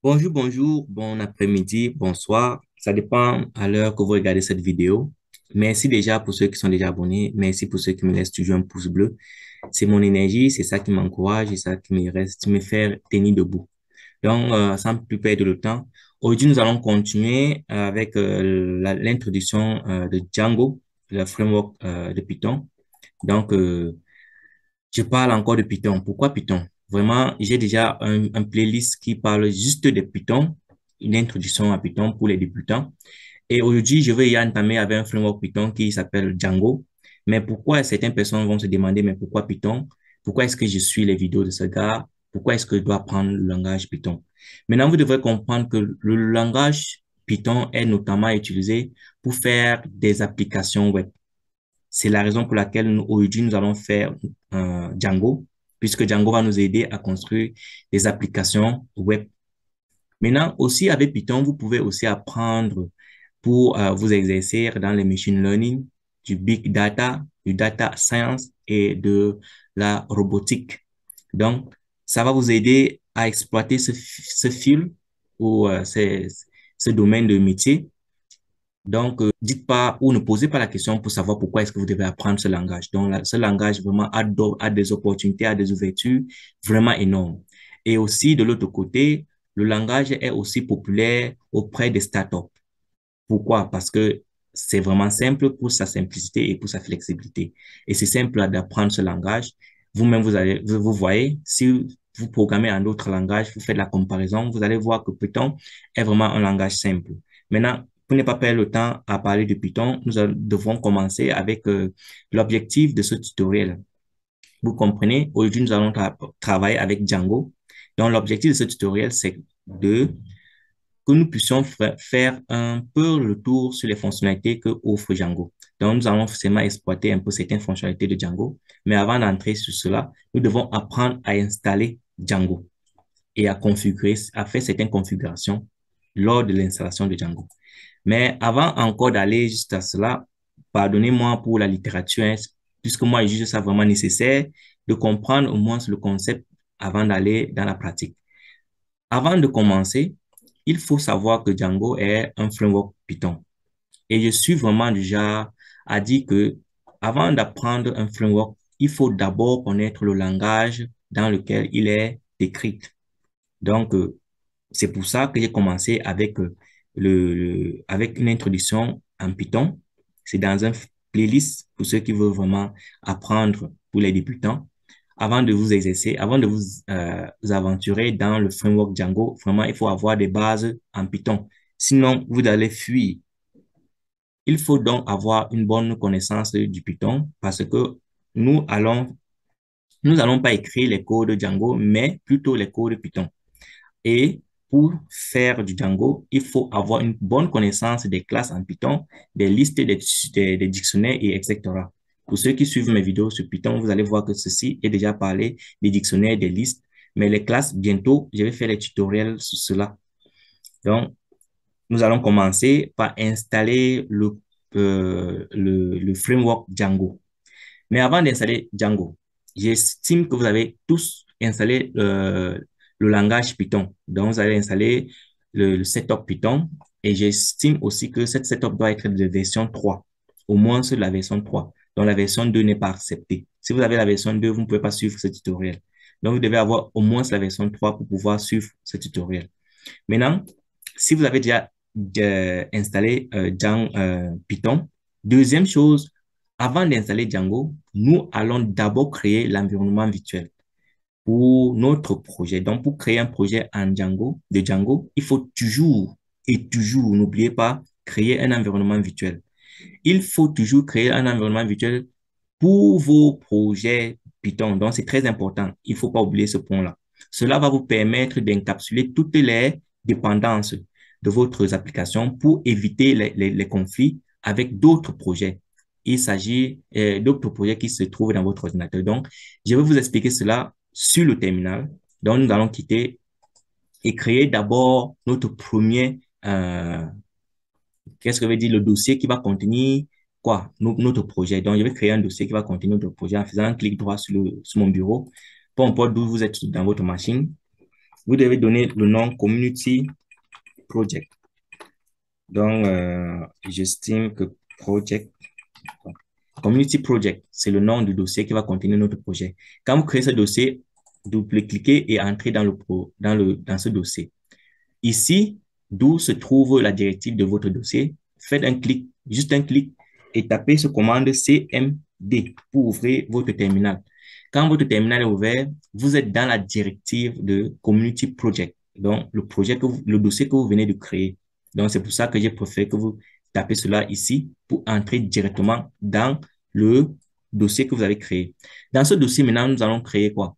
Bonjour, bonjour, bon après-midi, bonsoir. Ça dépend à l'heure que vous regardez cette vidéo. Merci déjà pour ceux qui sont déjà abonnés. Merci pour ceux qui me laissent toujours un pouce bleu. C'est mon énergie, c'est ça qui m'encourage et ça qui me reste, me fait tenir debout. Donc, sans plus perdre le temps, aujourd'hui, nous allons continuer avec l'introduction de Django, le framework de Python. Donc, je parle encore de Python. Pourquoi Python? Vraiment, j'ai déjà un playlist qui parle juste de Python, une introduction à Python pour les débutants. Et aujourd'hui, je vais y entamer avec un framework Python qui s'appelle Django. Mais pourquoi certaines personnes vont se demander, mais pourquoi Python? Pourquoi est-ce que je suis les vidéos de ce gars? Pourquoi est-ce que je dois prendre le langage Python? Maintenant, vous devrez comprendre que le langage Python est notamment utilisé pour faire des applications web. C'est la raison pour laquelle aujourd'hui, nous allons faire Django, puisque Django va nous aider à construire des applications web. Maintenant, aussi avec Python, vous pouvez aussi apprendre pour vous exercer dans le machine learning, du big data, du data science et de la robotique. Donc, ça va vous aider à exploiter ce fil ou ce domaine de métier. Donc, dites pas ou ne posez pas la question pour savoir pourquoi est-ce que vous devez apprendre ce langage. Donc, ce langage vraiment a des opportunités, a des ouvertures vraiment énormes. Et aussi, de l'autre côté, le langage est aussi populaire auprès des startups. Pourquoi? Parce que c'est vraiment simple pour sa simplicité et pour sa flexibilité. Et c'est simple d'apprendre ce langage. Vous-même, vous voyez, si vous programmez en d'autres langages, vous faites la comparaison, vous allez voir que Python est vraiment un langage simple. Maintenant, pour ne pas perdre le temps à parler de Python, devons commencer avec l'objectif de ce tutoriel. Vous comprenez, aujourd'hui, nous allons travailler avec Django. Donc, l'objectif de ce tutoriel, c'est de que nous puissions faire un peu le tour sur les fonctionnalités que offre Django. Donc, nous allons forcément exploiter un peu certaines fonctionnalités de Django. Mais avant d'entrer sur cela, nous devons apprendre à installer Django et à configurer, à faire certaines configurations lors de l'installation de Django. Mais avant encore d'aller juste à cela, pardonnez-moi pour la littérature, hein, puisque moi, je juge ça vraiment nécessaire de comprendre au moins le concept avant d'aller dans la pratique. Avant de commencer, il faut savoir que Django est un framework Python. Et je suis vraiment déjà à dire que avant d'apprendre un framework, il faut d'abord connaître le langage dans lequel il est écrit. Donc, c'est pour ça que j'ai commencé avec avec une introduction en Python. C'est dans un playlist pour ceux qui veulent vraiment apprendre pour les débutants. Avant de vous exercer, avant de vous aventurer dans le framework Django, vraiment, il faut avoir des bases en Python. Sinon, vous allez fuir. Il faut donc avoir une bonne connaissance du Python parce que nous allons, nous allons pas écrire les codes Django, mais plutôt les codes Python. Et pour faire du Django, il faut avoir une bonne connaissance des classes en Python, des listes, des dictionnaires et etc. Pour ceux qui suivent mes vidéos sur Python, vous allez voir que ceci est déjà parlé des dictionnaires, des listes, mais les classes, bientôt, je vais faire les tutoriels sur cela. Donc, nous allons commencer par installer le framework Django. Mais avant d'installer Django, j'estime que vous avez tous installé le langage Python. Donc, vous allez installer le setup Python et j'estime aussi que cette setup doit être de version 3, au moins sur la version 3. Donc, la version 2 n'est pas acceptée. Si vous avez la version 2, vous ne pouvez pas suivre ce tutoriel. Donc, vous devez avoir au moins la version 3 pour pouvoir suivre ce tutoriel. Maintenant, si vous avez déjà installé Python, deuxième chose, avant d'installer Django, nous allons d'abord créer l'environnement virtuel pour notre projet. Donc, pour créer un projet en Django, de Django, il faut toujours et toujours, n'oubliez pas, créer un environnement virtuel. Il faut toujours créer un environnement virtuel pour vos projets Python. Donc, c'est très important. Il ne faut pas oublier ce point-là. Cela va vous permettre d'encapsuler toutes les dépendances de votre application pour éviter les conflits avec d'autres projets. Il s'agit d'autres projets qui se trouvent dans votre ordinateur. Donc, je vais vous expliquer cela sur le terminal. Donc, nous allons quitter et créer d'abord notre premier, qu'est-ce que veut dire le dossier qui va contenir quoi? Notre projet. Donc, je vais créer un dossier qui va contenir notre projet en faisant un clic droit sur mon bureau. Peu importe d'où vous êtes dans votre machine. vous devez donner le nom Community Project. Donc, j'estime que Project, Community Project, c'est le nom du dossier qui va contenir notre projet. Quand vous créez ce dossier, double-cliquez et entrez dans ce dossier. Ici, d'où se trouve la directive de votre dossier, faites un clic, juste un clic, et tapez ce commande CMD pour ouvrir votre terminal. Quand votre terminal est ouvert, vous êtes dans la directive de Community Project, donc le dossier que vous venez de créer. Donc, c'est pour ça que j'ai préféré que vous tapez cela ici pour entrer directement dans le dossier que vous avez créé. Dans ce dossier, maintenant, nous allons créer quoi?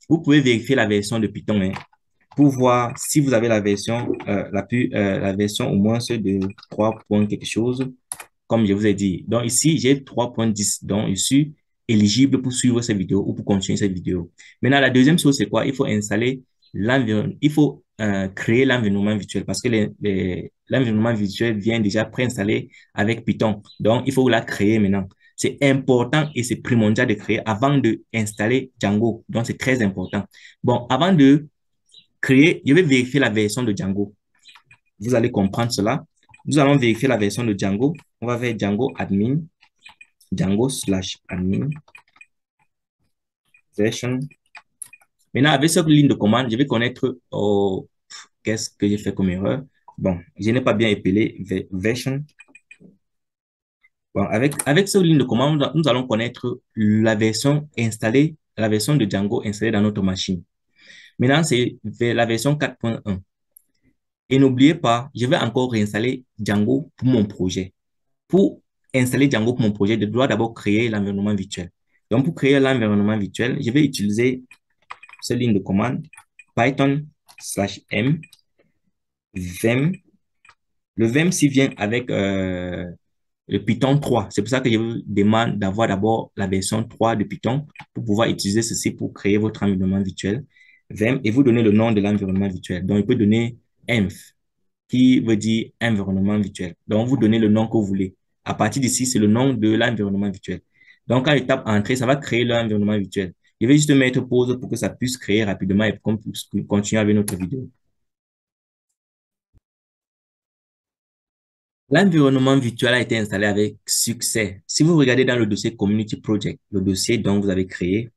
Vous pouvez vérifier la version de Python, hein, pour voir si vous avez la version, la version au moins de 3 points quelque chose, comme je vous ai dit. Donc ici, j'ai 3.10, donc je suis éligible pour suivre cette vidéo ou pour continuer cette vidéo. Maintenant, la deuxième chose, c'est quoi? Il faut installer l'environnement, il faut créer l'environnement virtuel parce que l'environnement virtuel vient déjà préinstallé avec Python. Donc, il faut la créer maintenant. C'est important et c'est primordial de créer avant de installer Django. Donc, c'est très important. Bon, avant de créer, je vais vérifier la version de Django. Vous allez comprendre cela. Nous allons vérifier la version de Django. On va faire Django admin, Django/admin, version. Maintenant, avec cette ligne de commande, je vais connaître qu'est-ce que j'ai fait comme erreur. Bon, je n'ai pas bien épelé version. Bon, avec cette ligne de commande, nous allons connaître la version installée, la version de Django installée dans notre machine. Maintenant, c'est la version 4.1. Et n'oubliez pas, je vais encore réinstaller Django pour mon projet. Pour installer Django pour mon projet, je dois d'abord créer l'environnement virtuel. Donc, pour créer l'environnement virtuel, je vais utiliser cette ligne de commande Python/m vem. Le vem s'y vient avec le Python 3. C'est pour ça que je vous demande d'avoir d'abord la version 3 de Python pour pouvoir utiliser ceci pour créer votre environnement virtuel. Vem, et vous donnez le nom de l'environnement virtuel. Donc, il peut donner env, qui veut dire environnement virtuel. Donc, vous donnez le nom que vous voulez. À partir d'ici, c'est le nom de l'environnement virtuel. Donc, quand je tape Entrée, ça va créer l'environnement virtuel. Je vais juste mettre pause pour que ça puisse créer rapidement et qu'on puisse continuer avec notre vidéo. L'environnement virtuel a été installé avec succès. Si vous regardez dans le dossier Community Project, le dossier dont vous avez créé,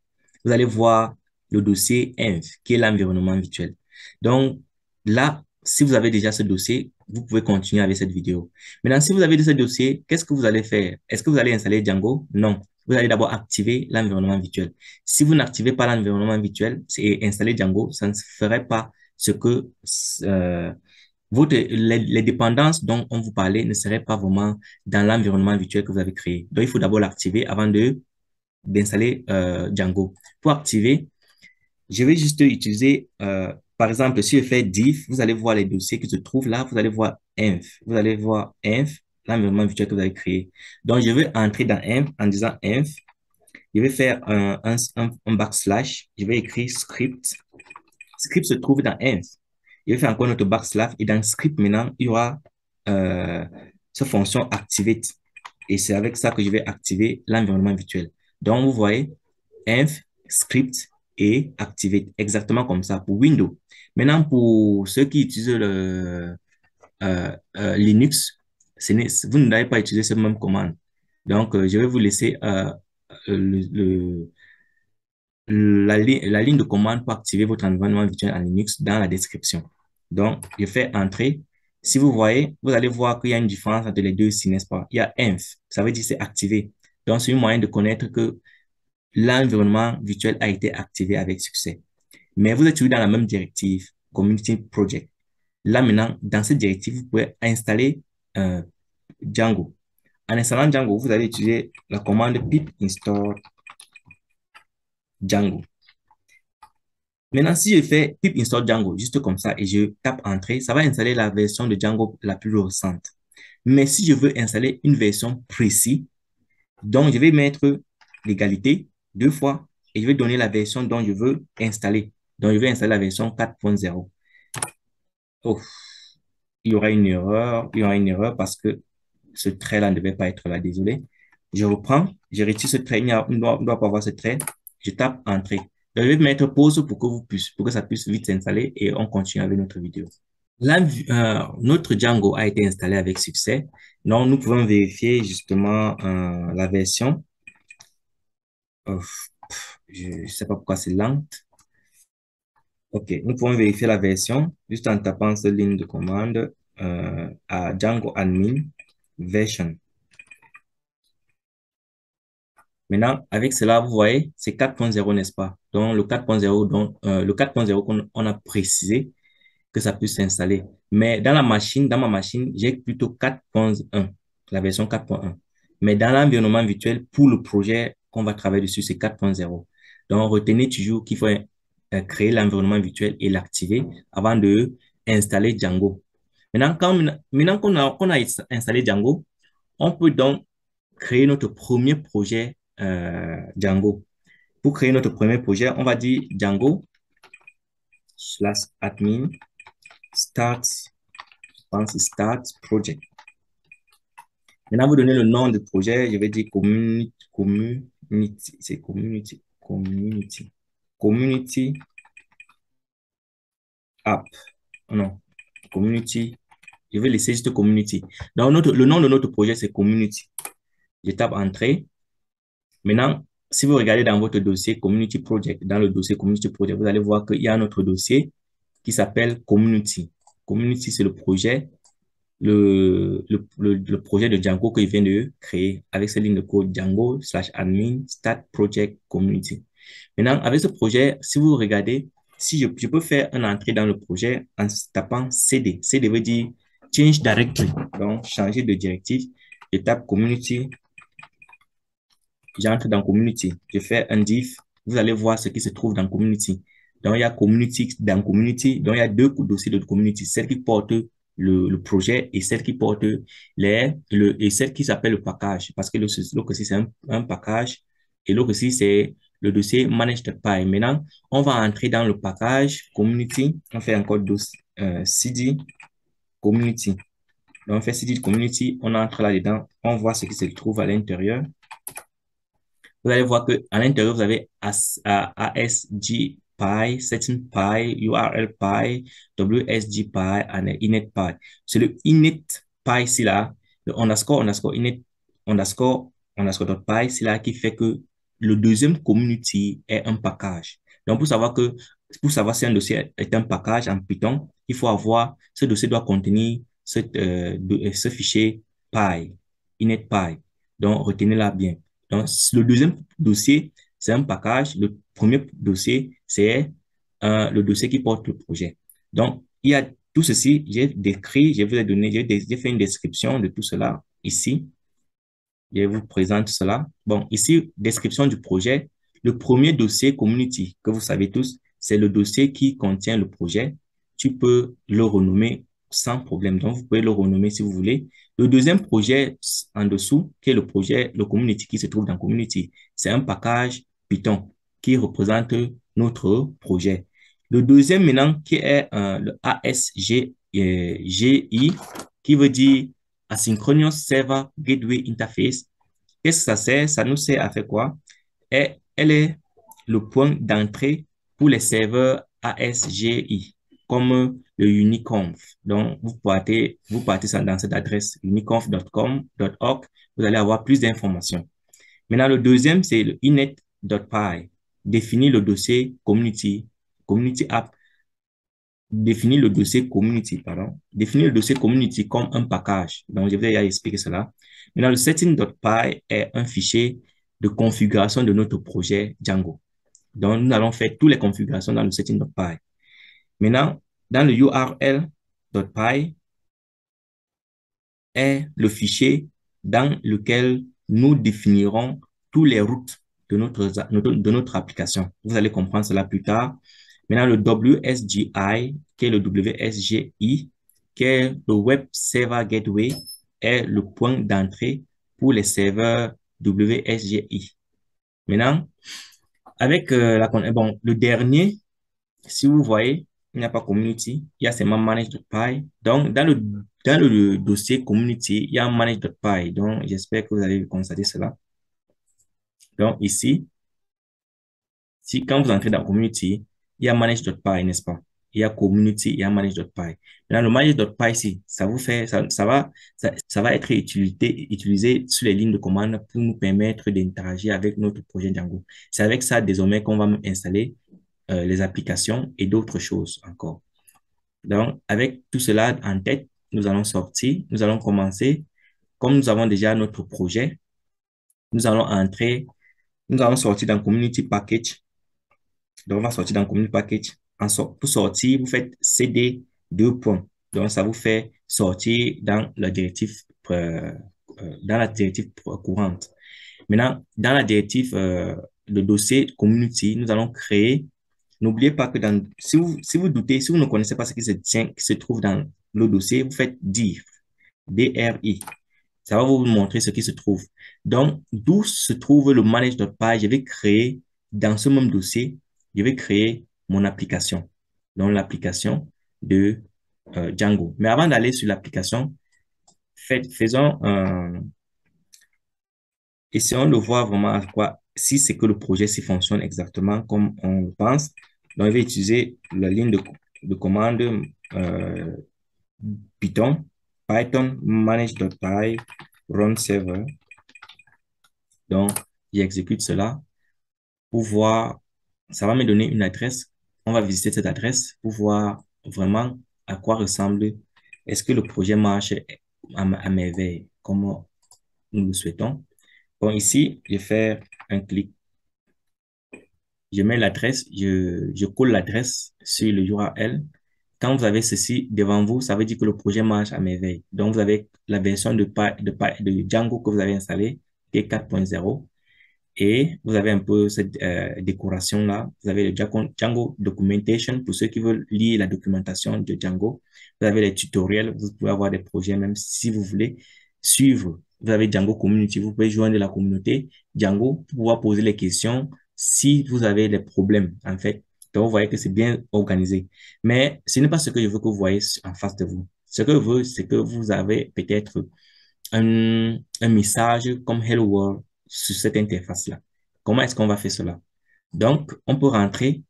vous allez voir le dossier env, qui est l'environnement virtuel. Donc, là, si vous avez déjà ce dossier, vous pouvez continuer avec cette vidéo. Maintenant, si vous avez ce dossier, qu'est-ce que vous allez faire? Est-ce que vous allez installer Django? Non. Vous allez d'abord activer l'environnement virtuel. Si vous n'activez pas l'environnement virtuel et installer Django, ça ne ferait pas ce que euh, les dépendances dont on vous parlait ne seraient pas vraiment dans l'environnement virtuel que vous avez créé. Donc, il faut d'abord l'activer avant d'installer Django. Pour activer, je vais juste utiliser, par exemple, si je fais diff, vous allez voir les dossiers qui se trouvent là. Vous allez voir env. Vous allez voir env, l'environnement virtuel que vous avez créé. Donc, je vais entrer dans env en disant env. Je vais faire un backslash. Je vais écrire script. Script se trouve dans env. Je vais faire encore notre backslash et dans script maintenant, il y aura cette fonction activate. Et c'est avec ça que je vais activer l'environnement virtuel. Donc, vous voyez, env, script et activate. Exactement comme ça pour Windows. Maintenant, pour ceux qui utilisent le Linux, vous n'avez pas utilisé cette même commande. Donc, je vais vous laisser le, la ligne de commande pour activer votre environnement virtuel en Linux dans la description. Donc, je fais entrer. Si vous voyez, vous allez voir qu'il y a une différence entre les deux ici, n'est-ce pas? Il y a env, ça veut dire c'est activé. Donc, c'est un moyen de connaître que l'environnement virtuel a été activé avec succès. Mais vous êtes toujours dans la même directive, Community Project. Là, maintenant, dans cette directive, vous pouvez installer Django. En installant Django, vous allez utiliser la commande pip install Django. Maintenant, si je fais pip install Django, juste comme ça, et je tape Entrée, ça va installer la version de Django la plus récente. Mais si je veux installer une version précise, donc je vais mettre l'égalité 2 fois et je vais donner la version dont je veux installer. Donc, je vais installer la version 4.0. Oh, il y aura une erreur parce que ce trait-là ne devait pas être là, désolé. Je reprends, je retire ce trait, il ne doit pas avoir ce trait. Je tape Entrée. Donc, je vais mettre pause pour que pour que ça puisse vite s'installer et on continue avec notre vidéo. Là, notre Django a été installé avec succès. Donc, nous pouvons vérifier justement la version. Euh, je ne sais pas pourquoi c'est lent. OK, nous pouvons vérifier la version juste en tapant cette ligne de commande à Django admin version. Maintenant, avec cela, vous voyez, c'est 4.0, n'est-ce pas? Donc, le 4.0 le 4.0 qu'on on a précisé que ça puisse s'installer. Mais dans ma machine, j'ai plutôt 4.1, la version 4.1. Mais dans l'environnement virtuel, pour le projet qu'on va travailler dessus, c'est 4.0. Donc, retenez toujours qu'il faut créer l'environnement virtuel et l'activer avant de installer Django. Maintenant qu'on a installé Django, on peut donc créer notre premier projet Django. Pour créer notre premier projet, on va dire Django slash admin start, je pense start project. Maintenant, vous donnez le nom du projet, je vais dire c'est community app. Non, community, je vais laisser juste community. Donc, le nom de notre projet, c'est community. Je tape entrée. Maintenant, si vous regardez dans votre dossier Community Project, dans le dossier Community Project, vous allez voir qu'il y a un autre dossier qui s'appelle Community. Community, c'est le projet, le projet de Django que je viens de créer avec cette ligne de code Django slash admin start project community. Maintenant, avec ce projet, si vous regardez, si je peux faire une entrée dans le projet en tapant CD. CD veut dire Change Directory, donc changer de directive. Je tape Community, j'entre dans Community, je fais un div, vous allez voir ce qui se trouve dans Community. Donc, il y a Community dans Community, donc il y a deux dossiers de Community, celle qui porte le projet et celle qui porte et celle qui s'appelle le package, parce que l'autre aussi c'est un package et l'autre aussi c'est le dossier Managed Py. Maintenant, on va entrer dans le package Community, on fait encore CD Community. Donc, on fait CD Community, on entre là-dedans, on voit ce qui se trouve à l'intérieur. Vous allez voir que à l'intérieur, vous avez ASGPy, SettingPy, URLPy, WSGPy et InetPy. C'est le InetPy ici là, le underscore init underscore py ici là qui fait que le deuxième community est un package. Donc pour savoir si un dossier est un package en Python, il faut avoir ce dossier doit contenir ce fichier py, InetPy. Donc retenez-la bien. Donc, le deuxième dossier, c'est un package. Le premier dossier, c'est le dossier qui porte le projet. Donc, il y a tout ceci, j'ai décrit, je vous ai donné, j'ai fait une description de tout cela ici. Je vous présente cela. Bon, ici, description du projet. Le premier dossier community, que vous savez tous, c'est le dossier qui contient le projet. Tu peux le renommer sans problème. Donc, vous pouvez le renommer si vous voulez. Le deuxième projet en dessous, qui est le projet, le community qui se trouve dans community, c'est un package Python qui représente notre projet. Le deuxième maintenant, qui est le ASGI, qui veut dire Asynchronous Server Gateway Interface. Qu'est-ce que ça sert? Ça nous sert à faire quoi? Elle est le point d'entrée pour les serveurs ASGI, comme le Uniconf. Donc, vous partez dans cette adresse uniconf.com.org, vous allez avoir plus d'informations. Maintenant, le deuxième, c'est le inet.py. Définir le dossier community app. Définir le dossier community, pardon. Définir le dossier community comme un package. Donc, je vais expliquer cela. Maintenant, le setting.py est un fichier de configuration de notre projet Django. Donc, nous allons faire toutes les configurations dans le setting.py. Maintenant, dans le url.py est le fichier dans lequel nous définirons toutes les routes de notre application. Vous allez comprendre cela plus tard. Maintenant, le WSGI, qui est le WSGI, qui est le Web Server Gateway, est le point d'entrée pour les serveurs WSGI. Maintenant, avec le dernier, si vous voyez, il n'y a pas community, il y a seulement manage.py. Donc, dans le dossier community, il y a manage.py. Donc, j'espère que vous allez constater cela. Donc, ici, Si, quand vous entrez dans Community, il y a Manage.py, n'est-ce pas? Il y a Community, il y a Manage.py. Maintenant, le Manage.py ici, ça vous fait, ça va être utilisé sur les lignes de commande pour nous permettre d'interagir avec notre projet Django. C'est avec ça, désormais, qu'on va installer les applications et d'autres choses encore. Donc, avec tout cela en tête, nous allons sortir, nous allons commencer. Comme nous avons déjà notre projet, nous allons entrer, nous allons sortir dans Community Package. Donc, on va sortir dans Community Package. Pour sortir, vous faites CD deux points. Donc, ça vous fait sortir dans la directive courante. Maintenant, dans la directive, le dossier Community, nous allons créer. N'oubliez pas que si vous doutez, si vous ne connaissez pas ce qui qui se trouve dans le dossier, vous faites dir, DRI. Ça va vous montrer ce qui se trouve. Donc, d'où se trouve le manage.py, je vais créer dans ce même dossier, je vais créer mon application. Donc, l'application de Django. Mais avant d'aller sur l'application, essayons de voir vraiment à quoi, si c'est que le projet s'y fonctionne exactement comme on le pense. Donc, je vais utiliser la ligne de commande euh, Python manage.py run server. Donc, j'exécute cela pour voir, ça va me donner une adresse. On va visiter cette adresse pour voir vraiment à quoi ressemble, est-ce que le projet marche à merveille, comme nous le souhaitons. Bon, ici, je fais un clic, je mets l'adresse, je colle l'adresse sur le URL. Quand vous avez ceci devant vous, ça veut dire que le projet marche à merveille. Donc, vous avez la version de Django que vous avez installée, qui est 4.0. Et vous avez un peu cette décoration-là. Vous avez le Django Documentation pour ceux qui veulent lire la documentation de Django. Vous avez les tutoriels. Vous pouvez avoir des projets, même si vous voulez suivre. Vous avez Django Community. Vous pouvez joindre la communauté Django pour pouvoir poser les questions si vous avez des problèmes, en fait. Donc, vous voyez que c'est bien organisé. Mais ce n'est pas ce que je veux que vous voyez en face de vous. Ce que je veux, c'est que vous avez peut-être un message comme Hello World sur cette interface-là. Comment est-ce qu'on va faire cela? Donc, on peut rentrer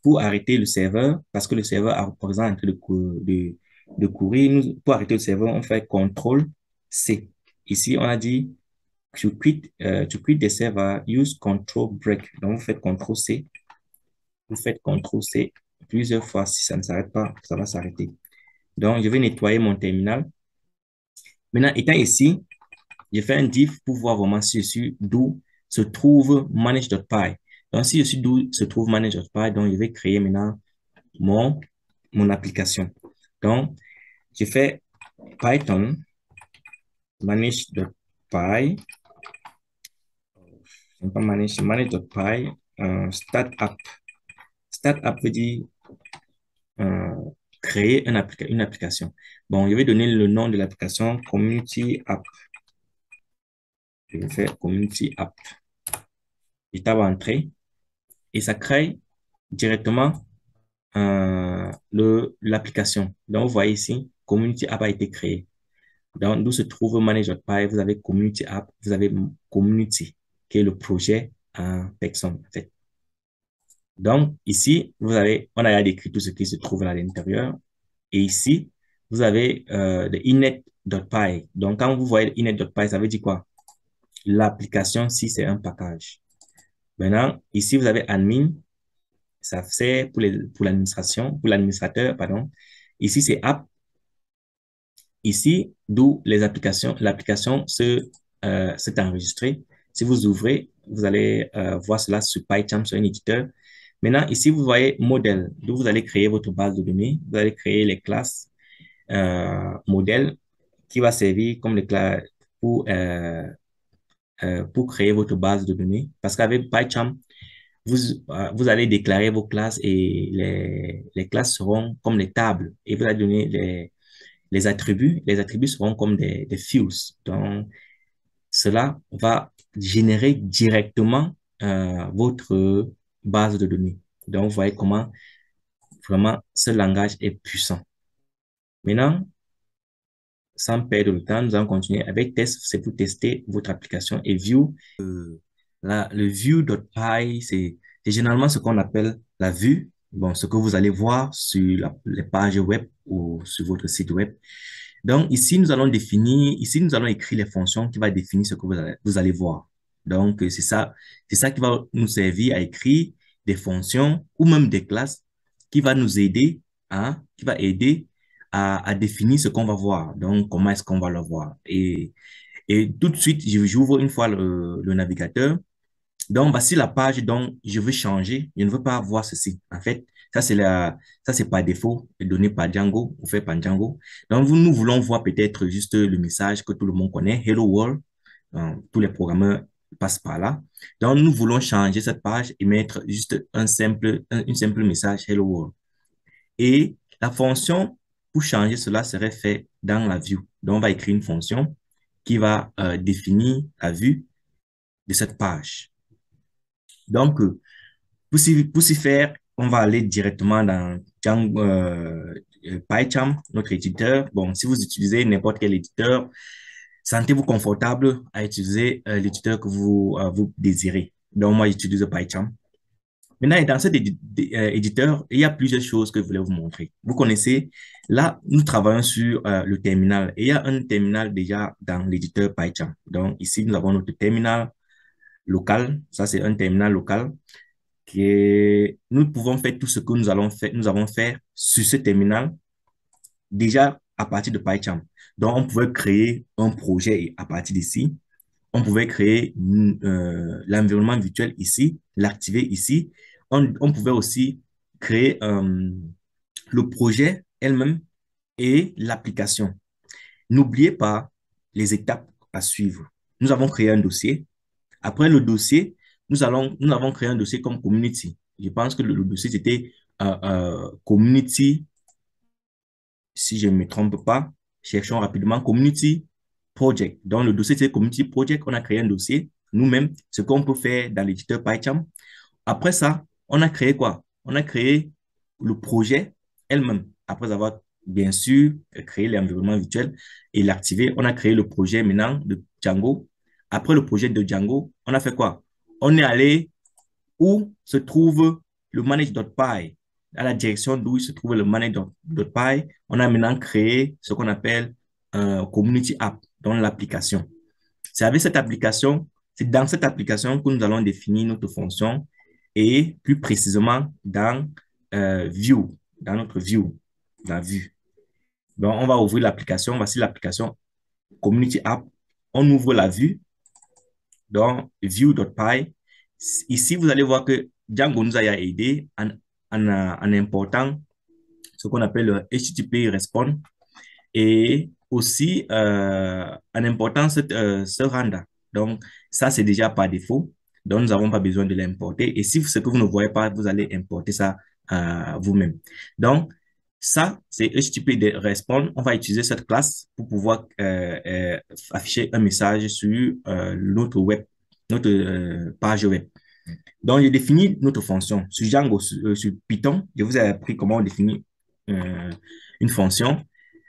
pour arrêter le serveur, parce que le serveur a, par exemple, en train de courir. Pour arrêter le serveur, on fait CTRL-C. Ici, on a dit to quit the server, use control break. Donc, vous faites CTRL-C. Vous faites CTRL-C plusieurs fois. Si ça ne s'arrête pas, ça va s'arrêter. Donc, je vais nettoyer mon terminal. Maintenant, étant ici, je fais un diff pour voir vraiment si je suis d'où se trouve manage.py. Donc, si je suis d'où se trouve manage.py, donc je vais créer maintenant mon application. Donc, je fais Python manage.py, pas manage.py, startup. Startup veut dire euh, créer une application. Bon, je vais donner le nom de l'application Community App. Je vais faire Community App. Je tape entrée et ça crée directement l'application. Donc, vous voyez ici, Community App a été créé. Donc, d'où se trouve Manage.py, vous avez Community App, vous avez Community, qui est le projet en personne, en fait. Donc, ici, on a décrit tout ce qui se trouve à l'intérieur. Et ici, vous avez le init.py. Donc, quand vous voyez init.py, ça veut dire quoi? L'application, si c'est un package. Maintenant, ici, vous avez admin. Ça c'est pour l'administration, pour l'administrateur, pardon. Ici, c'est app. Ici, d'où l'application s'est enregistrée. Si vous ouvrez, vous allez voir cela sur PyCharm, sur un éditeur. Maintenant, ici, vous voyez modèle, d'où vous allez créer votre base de données. Vous allez créer les classes modèles qui va servir comme les classes pour créer votre base de données. Parce qu'avec PyCharm, vous allez déclarer vos classes et les classes seront comme les tables et vous allez donner les attributs. Les attributs seront comme des fields. Donc, cela va générer directement votre base de données. Donc, vous voyez comment vraiment ce langage est puissant. Maintenant, sans perdre le temps, nous allons continuer avec test. C'est pour tester votre application et view. Le view.py, c'est généralement ce qu'on appelle la vue. Bon, ce que vous allez voir sur les pages web ou sur votre site web. Donc, ici, ici, nous allons écrire les fonctions qui vont définir ce que vous allez voir. Donc, c'est ça qui va nous servir à écrire des fonctions ou même des classes qui va nous aider, qui va aider à définir ce qu'on va voir. Donc, comment est-ce qu'on va le voir. Et tout de suite, j'ouvre une fois le navigateur. Donc, voici la page dont je veux changer. Je ne veux pas voir ceci. En fait, ça c'est par défaut, donné par Django, ou fait par Django. Donc, nous voulons voir peut-être juste le message que tout le monde connaît, Hello World. Tous les programmeurs passent par là. Donc, nous voulons changer cette page et mettre juste une simple message Hello World. Et la fonction pour changer cela serait fait dans la view. Donc, on va écrire une fonction qui va définir la vue de cette page. Donc, pour s'y faire, on va aller directement dans PyCharm, notre éditeur. Bon, si vous utilisez n'importe quel éditeur, sentez-vous confortable à utiliser l'éditeur que vous désirez. Donc, moi, j'utilise PyCharm. Maintenant, dans cet éditeur, il y a plusieurs choses que je voulais vous montrer. Vous connaissez, là, nous travaillons sur le terminal. Et il y a un terminal déjà dans l'éditeur PyCharm. Donc, ici, nous avons notre terminal local. Ça, c'est un terminal local nous pouvons faire tout ce que nous avons fait sur ce terminal déjà à partir de PyCharm. Donc, on pouvait créer un projet à partir d'ici. On pouvait créer l'environnement virtuel ici, l'activer ici. On pouvait aussi créer le projet elle-même et l'application. N'oubliez pas les étapes à suivre. Nous avons créé un dossier. Après le dossier, nous avons créé un dossier comme community. Je pense que le dossier, c'était community, si je ne me trompe pas, cherchons rapidement, community project. Dans le dossier, c'est community project. On a créé un dossier nous-mêmes, ce qu'on peut faire dans l'éditeur PyCharm. Après ça, on a créé quoi? On a créé le projet elle-même. Après avoir, bien sûr, créé l'environnement virtuel et l'activer, on a créé le projet maintenant de Django. Après le projet de Django, on a fait quoi? On est allé où se trouve le manage.py. À la direction d'où il se trouve le manage.py, on a maintenant créé ce qu'on appelle un community app dans l'application. C'est avec cette application, c'est dans cette application que nous allons définir notre fonction et plus précisément dans view, dans notre view, la vue. Donc, on va ouvrir l'application. Voici l'application Community App. On ouvre la vue dans view.py. Ici, vous allez voir que Django nous a aidé en important ce qu'on appelle le HTTP Response et aussi en important ce render. Donc, ça, c'est déjà par défaut. Donc, nous n'avons pas besoin de l'importer. Et si ce que vous ne voyez pas, vous allez importer ça vous-même. Donc, ça, c'est HTTP Response. On va utiliser cette classe pour pouvoir afficher un message sur notre web, notre page web. Donc, j'ai défini notre fonction. Sur Django, sur Python, je vous ai appris comment on définit une fonction.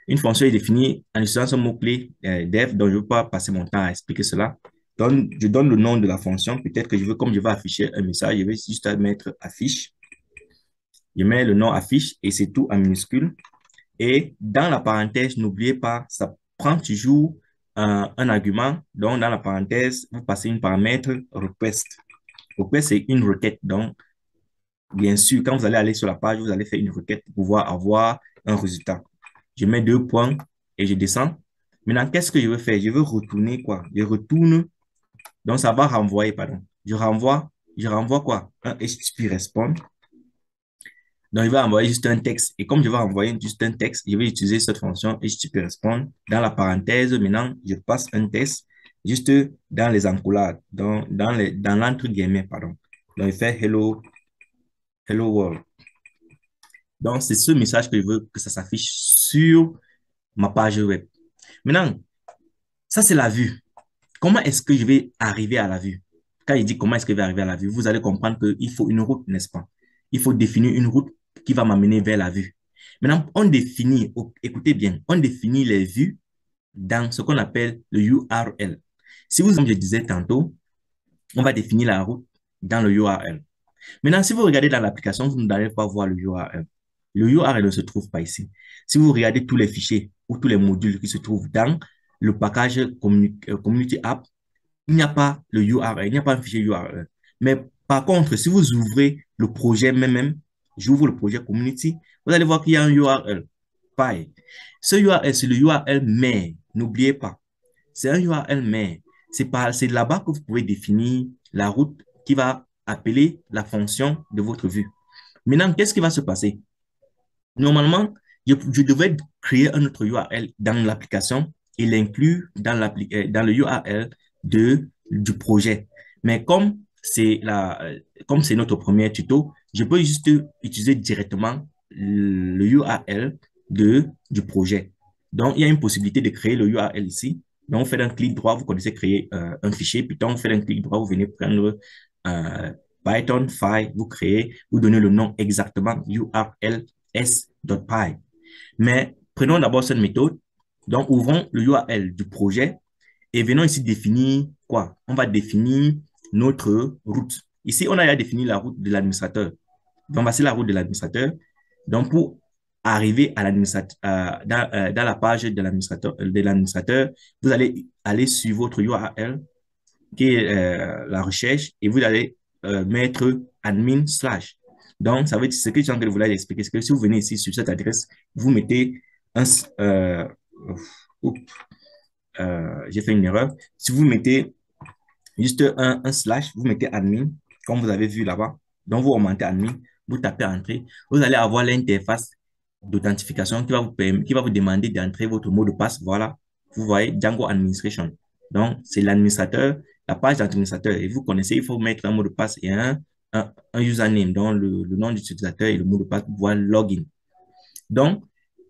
Une fonction est définie en utilisant ce mot-clé dev, donc je ne veux pas passer mon temps à expliquer cela. Donc, je donne le nom de la fonction. Peut-être que comme je veux afficher un message, je vais juste mettre affiche. Je mets le nom affiche et c'est tout en minuscule. Et dans la parenthèse, n'oubliez pas, ça prend toujours un argument. Donc, dans la parenthèse, vous passez une paramètre request. Request, c'est une requête. Donc, bien sûr, quand vous allez aller sur la page, vous allez faire une requête pour pouvoir avoir un résultat. Je mets 2 points et je descends. Maintenant, qu'est-ce que je veux faire? Je veux retourner quoi? Je retourne. Donc, ça va renvoyer, pardon. Je renvoie quoi? Un HTTP response. Donc, il va envoyer juste un texte. Et comme je vais envoyer juste un texte, je vais utiliser cette fonction HTTP response. Dans la parenthèse, maintenant, je passe un texte juste dans les encoulades, dans l'entre guillemets, pardon. Donc, il fait hello world. Donc, c'est ce message que je veux que ça s'affiche sur ma page web. Maintenant, ça, c'est la vue. Comment est-ce que je vais arriver à la vue? Quand il dit comment est-ce que je vais arriver à la vue, vous allez comprendre qu'il faut une route, n'est-ce pas? Il faut définir une route qui va m'amener vers la vue. Maintenant, on définit, écoutez bien, on définit les vues dans ce qu'on appelle le URL. Si vous, comme je disais tantôt, on va définir la route dans le URL. Maintenant, si vous regardez dans l'application, vous n'allez pas voir le URL. Le URL ne se trouve pas ici. Si vous regardez tous les fichiers ou tous les modules qui se trouvent dans le package Community App, il n'y a pas le URL, il n'y a pas un fichier URL. Mais par contre, si vous ouvrez le projet même, j'ouvre le projet Community, vous allez voir qu'il y a un URL. Pareil. Ce URL, c'est le URL mais n'oubliez pas, c'est un URL mais c'est là-bas que vous pouvez définir la route qui va appeler la fonction de votre vue. Maintenant, qu'est-ce qui va se passer? Normalement, je devais créer un autre URL dans l'application et l'inclure dans le URL du projet. Mais comme c'est notre premier tuto, je peux juste utiliser directement le URL du projet. Donc, il y a une possibilité de créer le URL ici. Donc, vous faites un clic droit, vous connaissez créer un fichier. Puis, quand vous faites un clic droit, vous venez prendre euh, Python file, vous créez, vous donnez le nom exactement URL s.py. Mais prenons d'abord cette méthode. Donc, ouvrons le URL du projet et venons ici définir quoi? On va définir notre route. Ici, on a déjà défini la route de l'administrateur. Donc, voici la route de l'administrateur. Donc, pour arriver à l'administrateur, dans la page de l'administrateur, vous allez aller sur votre URL qui est la recherche et vous allez mettre admin slash. Donc, ça veut dire ce que je suis en train de vous expliquer. C'est que si vous venez ici sur cette adresse, vous mettez un... j'ai fait une erreur. Si vous mettez juste un slash, vous mettez admin, comme vous avez vu là-bas. Donc, vous augmentez admin, vous tapez entrée. Vous allez avoir l'interface d'authentification qui va vous demander d'entrer votre mot de passe. Voilà, vous voyez Django Administration. Donc, c'est l'administrateur, la page d'administrateur. Et vous connaissez, il faut mettre un mot de passe et un username, donc le nom de l'utilisateur et le mot de passe pour pouvoir login. Donc,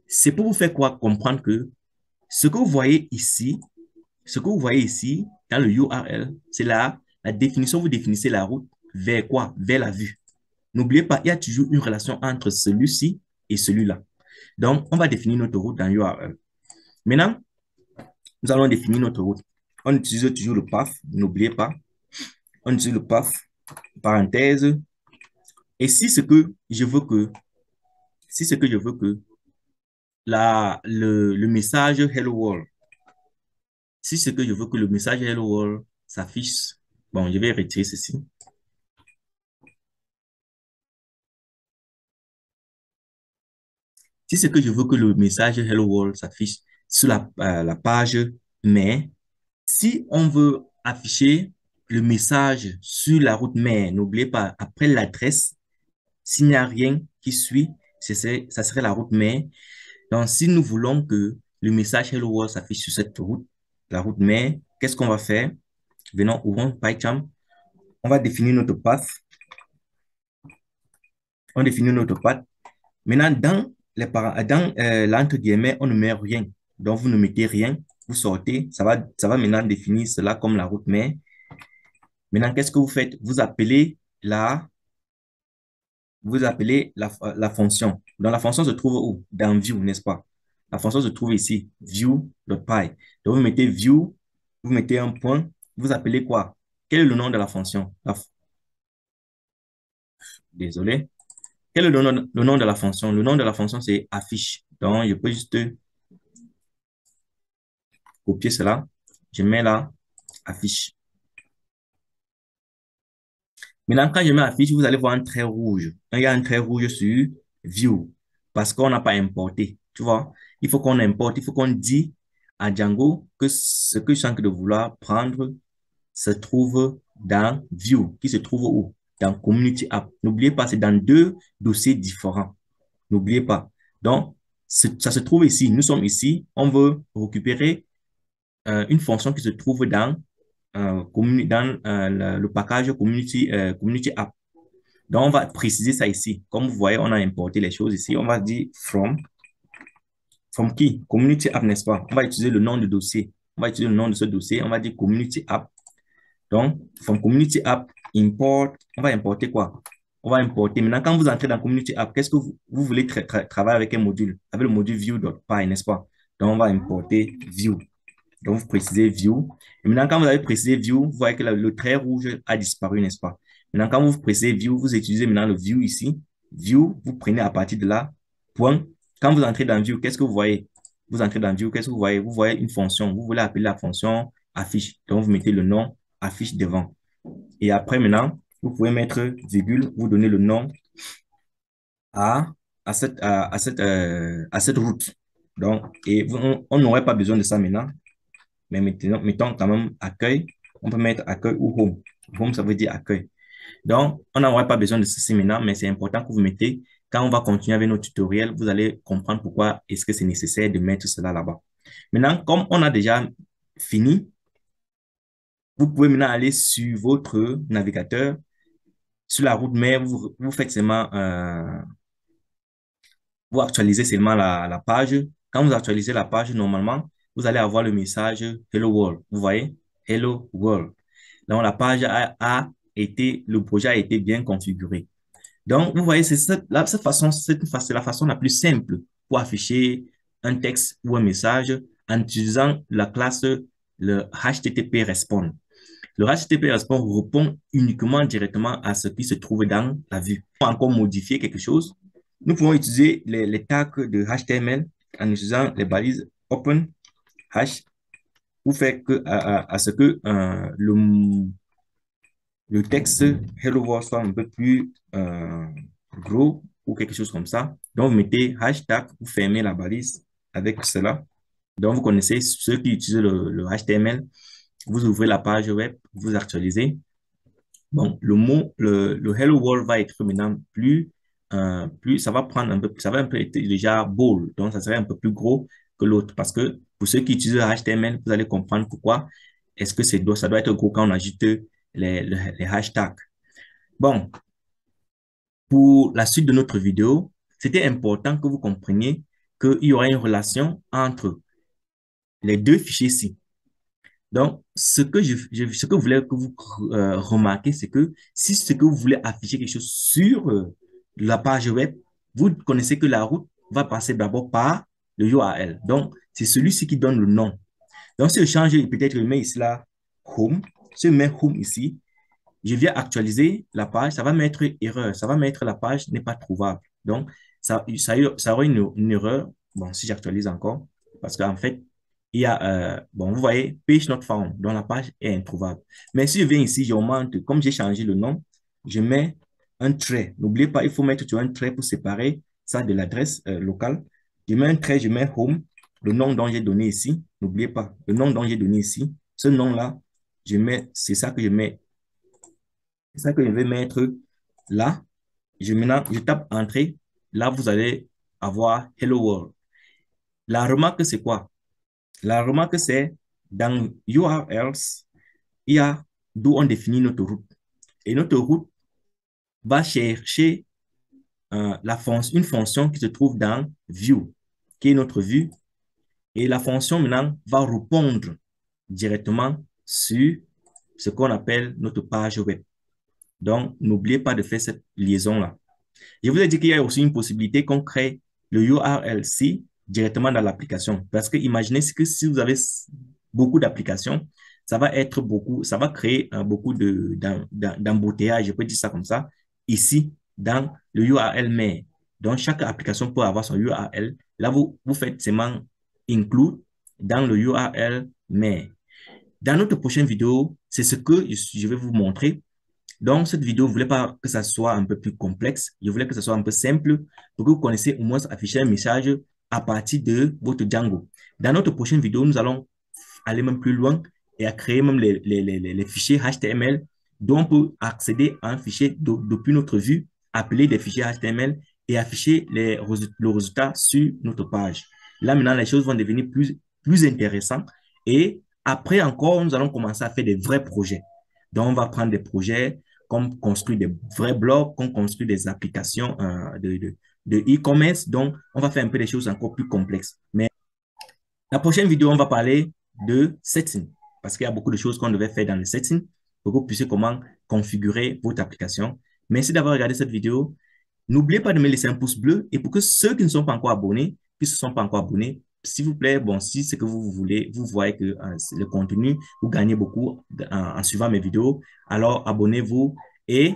c'est pour vous faire quoi? Comprendre que ce que vous voyez ici, ce que vous voyez ici, dans le URL, c'est la définition, vous définissez la route vers quoi? Vers la vue. N'oubliez pas, il y a toujours une relation entre celui-ci et celui-là. Donc, on va définir notre route dans URL. Maintenant, nous allons définir notre route. On utilise toujours le path, n'oubliez pas. On utilise le path, parenthèse. Et si ce que je veux que, le message Hello World, si ce que je veux que le message Hello World s'affiche, bon, je vais retirer ceci. Si c'est que je veux que le message Hello World s'affiche sur la page, mais si on veut afficher le message sur la route mère, n'oubliez pas, après l'adresse, s'il n'y a rien qui suit, ça serait la route mère. Donc, si nous voulons que le message Hello World s'affiche sur cette route, la route mère, qu'est-ce qu'on va faire? Venons, ouvrons PyCharm. On va définir notre path. On définit notre path. Maintenant, dans l'entre guillemets, on ne met rien. Donc, vous ne mettez rien, vous sortez, ça va maintenant définir cela comme la route mère. Maintenant, qu'est-ce que vous faites? Vous appelez la fonction. Donc, la fonction se trouve où? Dans view, n'est-ce pas? La fonction se trouve ici, view.py. Donc, vous mettez view, vous mettez un point, vous appelez quoi? Quel est le nom de la fonction? Désolé. Quel est le nom de la fonction? Le nom de la fonction, c'est affiche. Donc, je peux juste copier cela. Je mets là, affiche. Maintenant, quand je mets affiche, vous allez voir un trait rouge. Il y a un trait rouge sur view parce qu'on n'a pas importé. Tu vois, il faut qu'on importe, il faut qu'on dise à Django que ce que je suis en train de vouloir prendre se trouve dans view, qui se trouve où? Dans community app. N'oubliez pas, c'est dans deux dossiers différents. N'oubliez pas. Donc, ça se trouve ici. Nous sommes ici. On veut récupérer une fonction qui se trouve dans le package community app. Donc, on va préciser ça ici. Comme vous voyez, on a importé les choses ici. On va dire from qui? Community app, n'est-ce pas? On va utiliser le nom du dossier. On va utiliser le nom de ce dossier. On va dire community app. Donc, from community app, import. On va importer quoi? On va importer. Maintenant, quand vous entrez dans community app, qu'est-ce que vous voulez travailler avec un module? Avec le module view.py, n'est-ce pas? Donc, on va importer view. Donc, vous précisez view. Et maintenant, quand vous avez précisé view, vous voyez que le trait rouge a disparu, n'est-ce pas? Maintenant, quand vous pressez View, vous utilisez maintenant le View ici. View, vous prenez à partir de là, point. Quand vous entrez dans View, qu'est-ce que vous voyez? Vous entrez dans View, qu'est-ce que vous voyez? Vous voyez une fonction. Vous voulez appeler la fonction affiche. Donc, vous mettez le nom affiche devant. Et après, maintenant, vous pouvez mettre virgule, vous donnez le nom à, à cette route. Donc, et on n'aurait pas besoin de ça maintenant. Mais maintenant, mettons quand même accueil. On peut mettre accueil ou home. Home, ça veut dire accueil. Donc, on n'aurait pas besoin de ceci maintenant, mais c'est important que vous mettez. Quand on va continuer avec nos tutoriels, vous allez comprendre pourquoi est-ce que c'est nécessaire de mettre cela là-bas. Maintenant, comme on a déjà fini, vous pouvez maintenant aller sur votre navigateur, sur la route mère, vous faites seulement, vous actualisez seulement la page. Quand vous actualisez la page, normalement, vous allez avoir le message Hello World. Vous voyez? Hello World. Donc, la page a été, le projet a été bien configuré. Donc, vous voyez, c'est cette façon, c'est la façon la plus simple pour afficher un texte ou un message en utilisant la classe, le HTTP Respond. Le HTTP Respond répond uniquement directement à ce qui se trouve dans la vue. Pour encore modifier quelque chose, nous pouvons utiliser les tags de HTML en utilisant les balises Open Hash pour faire que, à ce que le texte Hello World soit un peu plus gros ou quelque chose comme ça. Donc, vous mettez hashtag, vous fermez la balise avec cela. Donc, vous connaissez ceux qui utilisent le HTML. Vous ouvrez la page web, vous actualisez. Bon, le Hello World va être maintenant plus, ça va prendre un peu, ça va un peu être déjà bold. Donc, ça serait un peu plus gros que l'autre parce que pour ceux qui utilisent le HTML, vous allez comprendre pourquoi est-ce que ça doit être gros quand on ajoute les hashtags. Bon, pour la suite de notre vidéo, c'était important que vous compreniez qu'il y aura une relation entre les deux fichiers-ci. Donc, ce que je voulais que vous remarquez, c'est que si ce que vous voulez afficher quelque chose sur la page web, vous connaissez que la route va passer d'abord par le URL. Donc, c'est celui-ci qui donne le nom. Donc, si je change, peut-être je mets ici là, home. Si je mets home ici, je viens actualiser la page, ça va mettre erreur, ça va mettre la page n'est pas trouvable. Donc, ça aura une erreur, bon, si j'actualise encore, parce qu'en fait, il y a, bon, vous voyez, page not found, donc la page est introuvable. Mais si je viens ici, j'augmente, comme j'ai changé le nom, je mets un trait. N'oubliez pas, il faut mettre un trait pour séparer ça de l'adresse locale. Je mets un trait, je mets home, le nom dont j'ai donné ici, n'oubliez pas, le nom dont j'ai donné ici, ce nom-là, c'est ça que je mets. C'est ça que je vais mettre là. Maintenant, je tape Entrée. Là, vous allez avoir Hello World. La remarque, c'est quoi? La remarque, c'est dans URLs, il y a d'où on définit notre route. Et notre route va chercher une fonction qui se trouve dans View, qui est notre vue. Et la fonction, maintenant, va répondre directement sur ce qu'on appelle notre page web. Donc, n'oubliez pas de faire cette liaison-là. Je vous ai dit qu'il y a aussi une possibilité qu'on crée le URL-C directement dans l'application. Parce que imaginez que si vous avez beaucoup d'applications, ça va créer beaucoup d'embouteillage, je peux dire ça comme ça, ici, dans le URL main. Donc, chaque application peut avoir son URL. Là, vous faites seulement include dans le URL main. Dans notre prochaine vidéo, c'est ce que je vais vous montrer. Donc, cette vidéo, je ne voulais pas que ça soit un peu plus complexe. Je voulais que ça soit un peu simple pour que vous connaissiez au moins afficher un message à partir de votre Django. Dans notre prochaine vidéo, nous allons aller même plus loin et à créer même les fichiers HTML dont on peut accéder à un fichier depuis notre vue, appeler des fichiers HTML et afficher le résultat sur notre page. Là, maintenant, les choses vont devenir plus intéressantes et après encore, nous allons commencer à faire des vrais projets. Donc, on va prendre des projets comme construire des vrais blogs, comme construire des applications de e-commerce. Donc, on va faire un peu des choses encore plus complexes. Mais la prochaine vidéo, on va parler de setting parce qu'il y a beaucoup de choses qu'on devait faire dans le setting pour que vous puissiez comment configurer votre application. Merci d'avoir regardé cette vidéo. N'oubliez pas de me laisser un pouce bleu et pour que ceux qui ne sont pas encore abonnés, qui ne se sont pas encore abonnés, s'il vous plaît, bon, si c'est que vous voulez, vous voyez que le contenu, vous gagnez beaucoup en suivant mes vidéos, alors abonnez-vous Et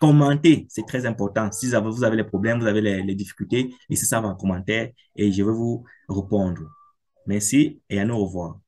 commentez, c'est très important. Si vous avez les problèmes, vous avez les difficultés, laissez ça en commentaire et je vais vous répondre. Merci et à nous revoir.